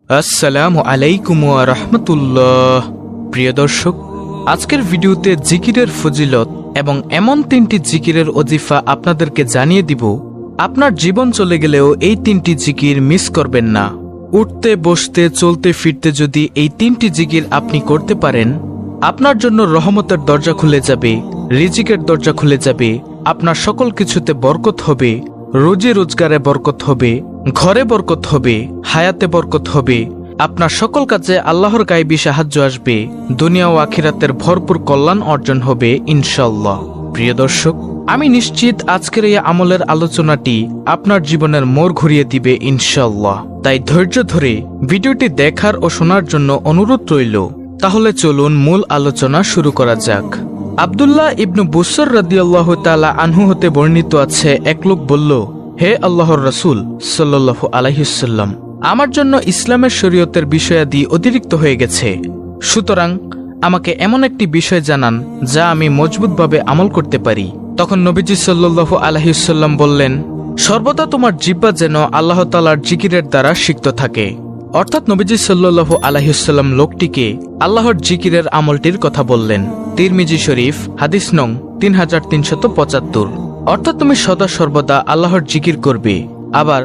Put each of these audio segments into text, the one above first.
আসসালামু আলাইকুম ওয়া রাহমাতুল্লাহ। প্রিয় দর্শক, আজকের ভিডিওতে জিকিরের ফজিলত এবং এমন 3টি জিকিরের ওজিফা আপনাদেরকে জানিয়ে দিব। আপনার জীবন চলে গেলেও এই 3টি জিকির মিস করবেন না। উঠতে বসতে চলতে ফিরতে যদি এই 3টি জিকির আপনি করতে পারেন, আপনার জন্য রহমতের দরজা খুলে যাবে, রিজিকের দরজা খুলে যাবে, আপনার সকল কিছুতে বরকত হবে, রোজি রোজগারে বরকত হবে, ঘরে বরকত হবে, হায়াতে বরকত হবে, আপনার সকল কাজে আল্লাহর গায়েবী সাহায্য আসবে, দুনিয়া ও আখিরাতের ভরপুর কল্যাণ অর্জন হবে ইনশাআল্লাহ। প্রিয় দর্শক, আমি নিশ্চিত আজকের এই আমলের আলোচনাটি আপনার জীবনের মোড় ঘুরিয়ে দিবে ইনশাআল্লাহ। তাই ধৈর্য ধরে ভিডিওটি দেখার ও শোনার জন্য অনুরোধ রইল। তাহলে চলুন মূল আলোচনা শুরু করা যাক। আব্দুল্লাহ ইবনু বুসর রাদিয়াল্লাহু তাআলা আনহু হতে বর্ণিত আছে, এক লোক বলল, হে আল্লাহর রাসূল সাল্লাল্লাহু আলাইহি ওয়াসাল্লাম, আমার জন্য ইসলামের শরীয়তের বিষয়াদি অতিরিক্ত হয়ে গেছে, সুতরাং আমাকে এমন একটি বিষয় জানান যা আমি মজবুতভাবে আমল করতে পারি। তখন নবীজি সাল্লাল্লাহু আলাইহি ওয়াসাল্লাম বললেন, সর্বদা তোমার জিহ্বা যেন আল্লাহ তাআলার জিকিরের দ্বারা সিক্ত থাকে। অর্থাৎ নবীজি সাল্লাল্লাহু আলাইহি ওয়াসাল্লাম লোকটিকে আল্লাহর জিকিরের আমলটির কথা বললেন। তিরমিজি শরীফ হাদিস নং 3375। অর্থাৎ তুমি সদা সর্বদা আল্লাহর জিকির করবে। আবার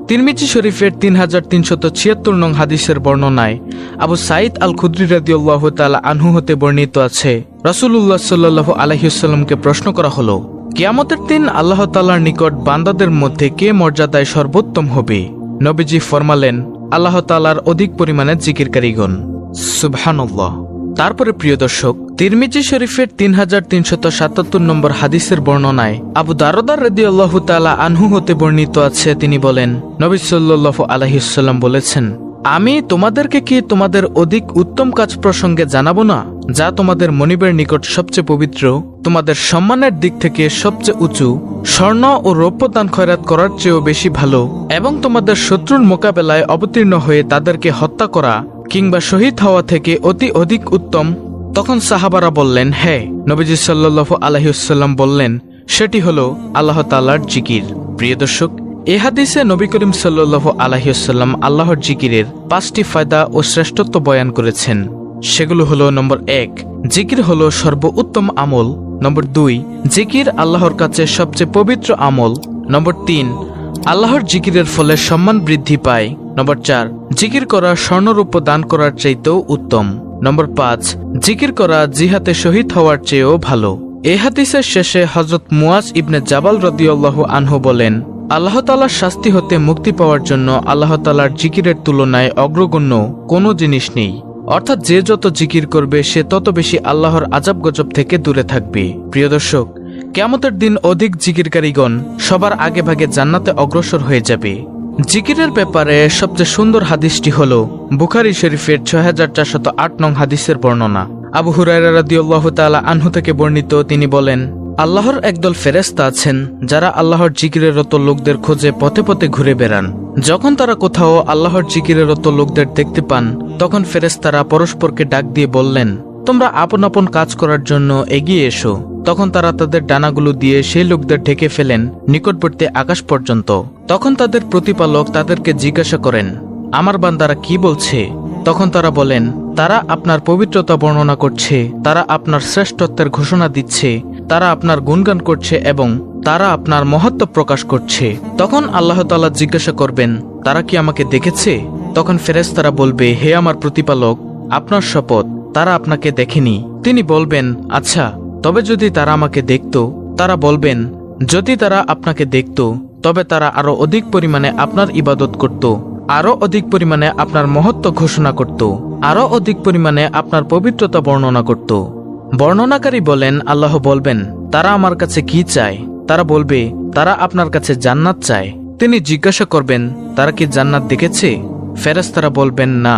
তিরমিজি শরীফের 3376 নং হাদিসের বর্ণনায় আবু সাঈদ আল খুদরি রাদিয়াল্লাহু তাআলা আনহু হতে বর্ণিত আছে, রাসূলুল্লাহ সাল্লাল্লাহু আলাইহি ওয়াসাল্লামকে প্রশ্ন করা হলো, কিয়ামতের দিন আল্লাহ তাআলার নিকট বান্দাদের মধ্যে কে মর্যাদায় সর্বোত্তম হবে? নবীজি ফরমালেন, আল্লাহ তাআলার অধিক পরিমাণে জিকিরকারীগণ। সুবহানাল্লাহ। তারপরে প্রিয় দর্শক, তিরমিজি শরীফের 3377 নম্বর হাদিসের বর্ণনায় আবু দারদা রাদিয়াল্লাহু তাআলা আনহু হতে বর্ণিত আছে, তিনি বলেন, নবী সাল্লাল্লাহু আলাইহি ওয়াসাল্লাম বলেছেন, আমি তোমাদেরকে কি তোমাদের অধিক উত্তম কাজ প্রসঙ্গে জানাবো না, যা তোমাদের মনিবের নিকট সবচেয়ে পবিত্র, তোমাদের সম্মানের দিক থেকে সবচেয়ে উঁচু, স্বর্ণ ও রৌপ্য দান খয়রাত করার চেয়েও বেশি ভালো, এবং তোমাদের শত্রুর মোকাবেলায় অবতীর্ণ হয়ে তাদেরকে হত্যা করা কিংবা শহীদ হওয়া থেকে অতি অধিক উত্তম? তখন সাহাবারা বললেন, হ্যাঁ। নবীজি সাল্লাল্লাহু আলাইহি ওয়াসাল্লাম বললেন, সেটি হলো আল্লাহ তাআলার জিকির। প্রিয় দর্শক, এই হাদিসে নবী করিম সাল্লাল্লাহু আলাইহি ওয়াসাল্লাম আল্লাহর জিকিরের 5টি ফায়দা ও শ্রেষ্ঠত্ব বয়ান করেছেন। সেগুলো হলো, নম্বর 1, জিকির হলো সর্বোত্তম আমল। নম্বর 2, জিকির আল্লাহর কাছে সবচেয়ে পবিত্র আমল। নম্বর 3, আল্লাহর জিকিরের ফলে সম্মান বৃদ্ধি পায়। নম্বর 4, জিকির করা স্বর্ণরূপ দান করার চাইতেও উত্তম। নম্বর 5, জিকির করা জিহাদে শহীদ হওয়ার চেয়েও ভালো। এই হাদিসের শেষে হযরত মুয়াজ ইবনে জাবাল রাদিয়াল্লাহু আনহু বলেন, আল্লাহ তাআলার শাস্তি হতে মুক্তি পাওয়ার জন্য আল্লাহ তাআলার জিকিরের তুলনায় অগ্রগণ্য কোনো জিনিস নেই। অর্থাৎ যে যত জিকির করবে সে তত বেশি আল্লাহর আযাব গজব থেকে দূরে থাকবে। প্রিয় দর্শক, কিয়ামতের দিন অধিক জিকিরকারীগণ সবার আগে ভাগে জান্নাতে অগ্রসর হয়ে যাবে। জিকিরের ব্যাপারে সবচেয়ে সুন্দর হাদিসটি হল বুখারী শরীফের 6408 নং হাদিসের বর্ণনা। আবু হুরায়রা রাদিয়াল্লাহু তাআলা আনহু থেকে বর্ণিত, তিনি বলেন, আল্লাহর একদল ফেরেশতা আছেন যারা আল্লাহর জিকিরের রত লোকদের খোঁজে পথে পথে ঘুরে বেড়ান। যখন তারা কোথাও আল্লাহর জিকিরের রত লোকদের দেখতে পান, তখন ফেরেশতারা পরস্পরকে ডাক দিয়ে বললেন, তোমরা আপন আপন কাজ করার জন্য এগিয়ে এসো। তখন তারা তাদের ডানাগুলো দিয়ে সেই লোকদের ঢেকে ফেলেন নিকটবর্তী আকাশ পর্যন্ত। তখন তাদের প্রতিপালক তাদেরকে জিজ্ঞাসা করেন, আমার বান্দারা কি বলছে? তখন তারা বলেন, তারা আপনার পবিত্রতা বর্ণনা করছে, তারা আপনার শ্রেষ্ঠত্বের ঘোষণা দিচ্ছে, তারা আপনার গুণগান করছে এবং তারা আপনার মহত্ব প্রকাশ করছে। তখন আল্লাহ তাআলা জিজ্ঞাসা করবেন, তারা কি আমাকে দেখেছে? তখন ফেরেশতারা বলবে, হে আমার প্রতিপালক, আপনার শপথ, তারা আপনাকে দেখেনি। তিনি বলবেন, আচ্ছা, তবে যদি তারা আমাকে দেখত? তারা বলবেন, যদি তারা আপনাকে দেখত তবে তারা আরো অধিক পরিমাণে আপনার ইবাদত করত, আরো অধিক পরিমাণে আপনার মহত্ব ঘোষণা করত, আরো অধিক পরিমাণে আপনার পবিত্রতা বর্ণনা করত। বর্ণনাকারী বলেন, আল্লাহ বলবেন, তারা আমার কাছে কি চায়? তারা বলবে, তারা আপনার কাছে জান্নাত চায়। তিনি জিজ্ঞাসা করবেন, তারা কি জান্নাত দেখেছে? ফেরেশতারা বলবেন, না।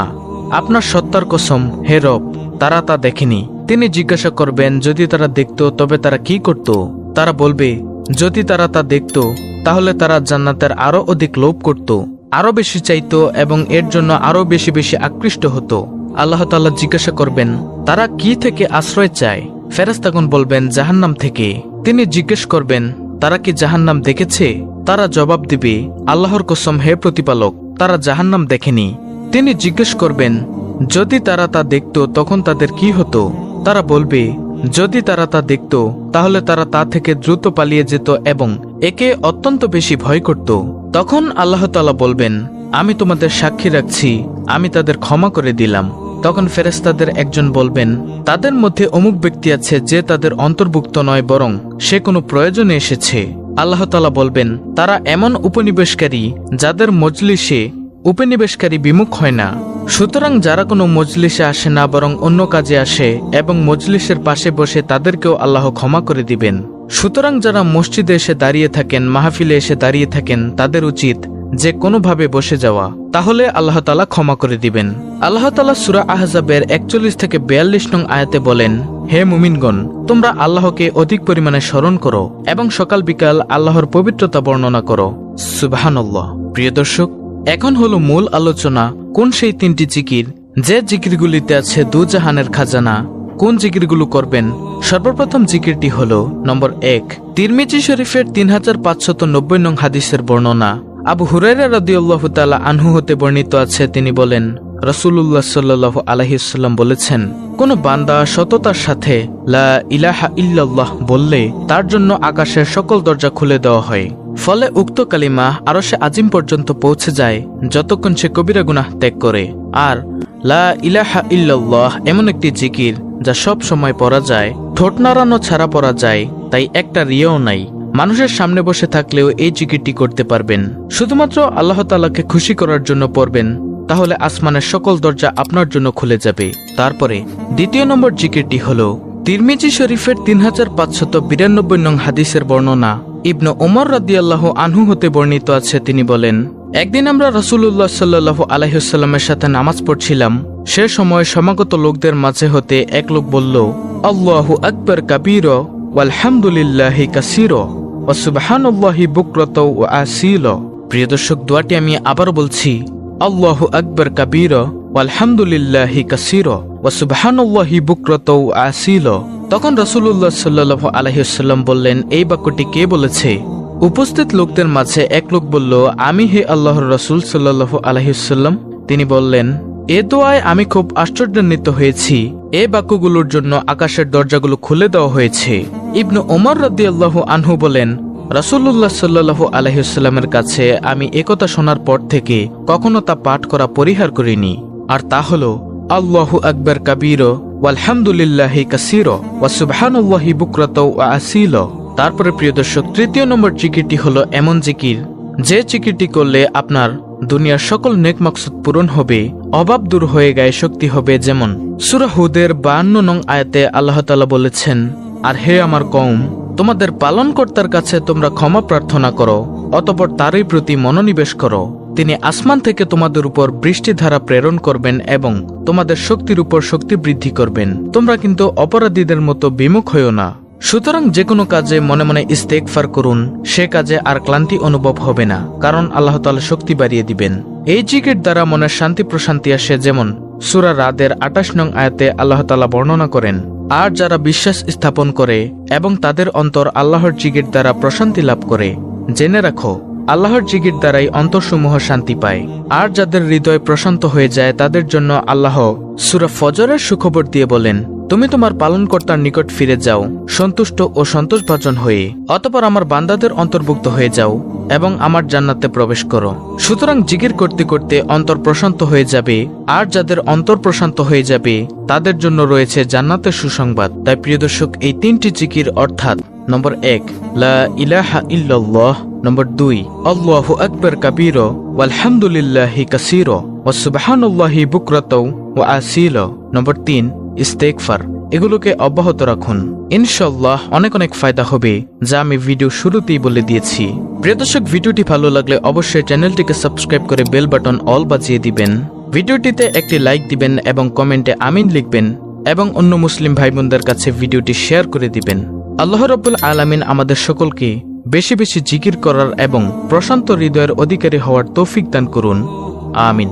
আপনার সত্তার কসম, হে রব, তারা তা দেখেনি। তিনি জিজ্ঞাসা করবেন, যদি তারা দেখত তবে তারা কি করত? তারা বলবে, যদি তারা তা দেখত তাহলে তারা জান্নাতের আরো অধিক লোভ করত, আরো বেশি চাইত এবং এর জন্য আরো বেশি বেশি আকৃষ্ট হতো। আল্লাহ তাআলা জিজ্ঞাসা করবেন, তারা কি থেকে আশ্রয় চায়? ফেরেশতাগণ বলবেন, জাহান্নাম থেকে। তিনি জিজ্ঞেস করবেন, তারা কি জাহান্নাম দেখেছে? তারা জবাব দিবে, আল্লাহর কসম, হে প্রতিপালক, তারা জাহান্নাম দেখেনি। তিনি জিজ্ঞেস করবেন, যদি তারা তা দেখত তখন তাদের কি হতো? তারা বলবে, যদি তারা তা দেখত তাহলে তারা তা থেকে দ্রুত পালিয়ে যেত এবং একে অত্যন্ত বেশি ভয় করত। তখন আল্লাহ তাআলা বলবেন, আমি তোমাদের সাক্ষী রাখছি, আমি তাদের ক্ষমা করে দিলাম। তখন ফেরেশতাদের একজন বলবেন, তাদের মধ্যে অমুক ব্যক্তি আছে যে তাদের অন্তর্ভুক্ত নয়, বরং সে কোনো প্রয়োজনে এসেছে। আল্লাহ তাআলা বলবেন, তারা এমন উপনিবেশকারী যাদের মজলিসে উপনিবেশকারী বিমুখ হয় না। সুতরাং যারা কোনো মজলিসে আসে না বরং অন্য কাজে আসে এবং মজলিসের পাশে বসে তাদেরকেও আল্লাহ ক্ষমা করে দিবেন। সুতরাং যারা মসজিদে এসে দাঁড়িয়ে থাকেন, মাহফিলে এসে দাঁড়িয়ে থাকেন, তাদের উচিত যে কোনোভাবে বসে যাওয়া, তাহলে আল্লাহ তাআলা ক্ষমা করে দিবেন। আল্লাহ তাআলা সূরা আহজাবের 41 থেকে 42 নং আয়াতে বলেন, হে মুমিনগণ, তোমরা আল্লাহকে অধিক পরিমাণে স্মরণ করো এবং সকাল বিকাল আল্লাহর পবিত্রতা বর্ণনা করো। সুবহানাল্লাহ। প্রিয় দর্শক, এখন হলো মূল আলোচনা, কোন সেই 3টি জিকির যে জিকিরগুলিতে আছে দুজাহানের খাজানা। কোন জিকিরগুলো করবেন? সর্বপ্রথম জিকিরটি হলো নম্বর 1, তিরমিজি শরীফের 3590 নং হাদিসের বর্ণনা। আবু হুরায়রা রাদিয়াল্লাহু তাআলা আনহু হতে বর্ণিত আছে, তিনি বলেন, রাসূলুল্লাহ সাল্লাল্লাহু আলাইহি ওয়াসাল্লাম বলেছেন, কোন বান্দা সততার সাথে লা ইলাহা ইল্লাল্লাহ বললে তার জন্য আকাশের সকল দরজা খুলে দেওয়া হয়। ফলে উক্ত কালিমা আরশে আজিম পর্যন্ত পৌঁছে যায় যতক্ষণ সে কবিরা গুনাহ ত্যাগ করে। আর লা ইলাহা ইল্লাল্লাহ এমন একটি জিকির যা সব সময় পড়া যায়, ঠোঁট নাড়ানো ছাড়া পড়া যায়, তাই একটা রিয়াও নাই। মানুষের সামনে বসে থাকলেও এই জিকিরটি করতে পারবেন। শুধুমাত্র আল্লাহ তাআলাকে খুশি করার জন্য পড়বেন, তাহলে আসমানের সকল দরজা আপনার জন্য খুলে যাবে। তারপরে দ্বিতীয় নম্বর জিকিরটি হলো তিরমিজি শরীফের 3592 নং হাদিসের বর্ণনা। ইবনে ওমর রাদিয়াল্লাহু আনহু হতে বর্ণিত আছে, তিনি বলেন, একদিন আমরা রাসূলুল্লাহ সাল্লাল্লাহু আলাইহি ওয়াসাল্লামের সাথে নামাজ পড়ছিলাম। সে সময় সমাগত লোকদের মাঝে হতে এক লোক বলল, আল্লাহু আকবার কাবীরা ওয়ালহামদুলিল্লাহি কাসীরা ওয়া সুবহানাল্লাহি বুকরাতাও ওয়া আসীলা। প্রিয় দর্শক, দোয়াটি আমি আবার বলছি, আল্লাহু আকবার কাবীরা ওয়ালহামদুলিল্লাহি কাসীরা ওয়া সুবহানাল্লাহি বুকরাতাও ওয়া আসীলা। তখন রাসূলুল্লাহ সাল্লাল্লাহু আলাইহি ওয়াসাল্লাম বললেন, এই বাক্যটি কে বলেছে? উপস্থিত লোকদের মাঝে এক লোক বলল, আমি হে আল্লাহর রাসূল সাল্লাল্লাহু আলাইহি ওয়াসাল্লাম। তিনি বললেন, এ দোয়ায় আমি খুব আশ্চর্যান্বিত হয়েছি। এই বাক্যগুলোর জন্য আকাশের দরজাগুলো খুলে দেওয়া হয়েছে। ইবনে ওমর রাদিয়াল্লাহু আনহু বলেন, রাসূলুল্লাহ সাল্লাল্লাহু আলাইহি ওয়াসাল্লামের কাছে আমি একথা শোনার পর থেকে কখনো তা পাঠ করা পরিহার করিনি। আর তা হলো আল্লাহু আকবার কাবীরা ওয়ালহামদুলিল্লাহি কাসীরা ওয়া সুবহানাল্লাহি বুকরাতাও ওয়া আসীলা। তারপরে প্রিয় দর্শক, তৃতীয় নম্বর জিকিরটি হলো এমন জিকির যে জিকিরটি করলে আপনার দুনিয়ার সকল নেক মাকসুদ পূরণ হবে, অভাব দূর হয়ে গায়ে শক্তি হবে। যেমন সূরা হুদের 52 নং আয়াতে আল্লাহ তাআলা বলেছেন, আর হে আমার কওম, তোমাদের পালনকর্তার কাছে তোমরা ক্ষমা প্রার্থনা করো, অতঃপর তারই প্রতি মনোনিবেশ করো। তিনি আসমান থেকে তোমাদের উপর বৃষ্টিধারা প্রেরণ করবেন এবং তোমাদের শক্তির উপর শক্তি বৃদ্ধি করবেন। তোমরা কিন্তু অপরাধীদের মতো বিমুখ হইও না। সুতরাং যে কোনো কাজে মনে মনে ইস্তেগফার করুন, সে কাজে আর ক্লান্তি অনুভব হবে না, কারণ আল্লাহ তাআলা শক্তি বাড়িয়ে দিবেন। এই জিকির দ্বারা মনের শান্তি প্রশান্তি আসে। যেমন সূরা রাদের 28 নং আয়াতে আল্লাহ তাআলা বর্ণনা করেন, আর যারা বিশ্বাস স্থাপন করে এবং তাদের অন্তর আল্লাহর জিকির দ্বারা প্রশান্তি লাভ করে, জেনে রাখো আল্লাহর জিকির দ্বারাই অন্তরসমূহ শান্তি পায়। আর যাদের হৃদয় প্রশান্ত হয়ে যায় তাদের জন্য আল্লাহ সূরা ফজরের সুখবর দিয়ে বলেন, তুমি তোমার পালনকর্তার নিকট ফিরে যাও সন্তুষ্ট ও সন্তোষভাজন হয়ে, অতঃপর আমার বান্দাদের অন্তর্ভুক্ত হয়ে যাও এবং আমার জান্নাতে প্রবেশ করো। সুতরাং জিকির করতে করতে অন্তর প্রশান্ত হয়ে যাবে, আর যাদের অন্তর প্রশান্ত হয়ে যাবে তাদের জন্য রয়েছে জান্নাতের সুসংবাদ। তাই প্রিয় দর্শক, এই 3টি জিকির অর্থাৎ নম্বর 1 লা ইলাহা ইল্লাল্লাহ, নম্বর 2 আল্লাহু আকবার কাবীরা ওয়ালহামদুলিল্লাহি কাসীরা ওয়া সুবহানাল্লাহি বুকরাতাও ওয়া আসীলা, নম্বর 3 ইস্তেগফার, এগুলোকে অব্যাহত রাখুন। ইনশাআল্লাহ অনেক অনেক ফায়দা হবে, যা আমি ভিডিও শুরুতেই বলে দিয়েছি। প্রিয় দর্শক, ভিডিওটি ভালো লাগলে অবশ্যই চ্যানেলটিকে সাবস্ক্রাইব করে বেল বাটন অল বাজিয়ে দিবেন। ভিডিওটিতে একটি লাইক দিবেন এবং কমেন্টে আমিন লিখবেন এবং অন্য মুসলিম ভাই বোনদের কাছে ভিডিওটি শেয়ার করে দিবেন। আল্লাহ রাব্বুল আলামিন আমাদের সকলকে বেশি বেশি জিকির করার এবং প্রশান্ত হৃদয়ের অধিকারী হওয়ার তৌফিক দান করুন। আমিন।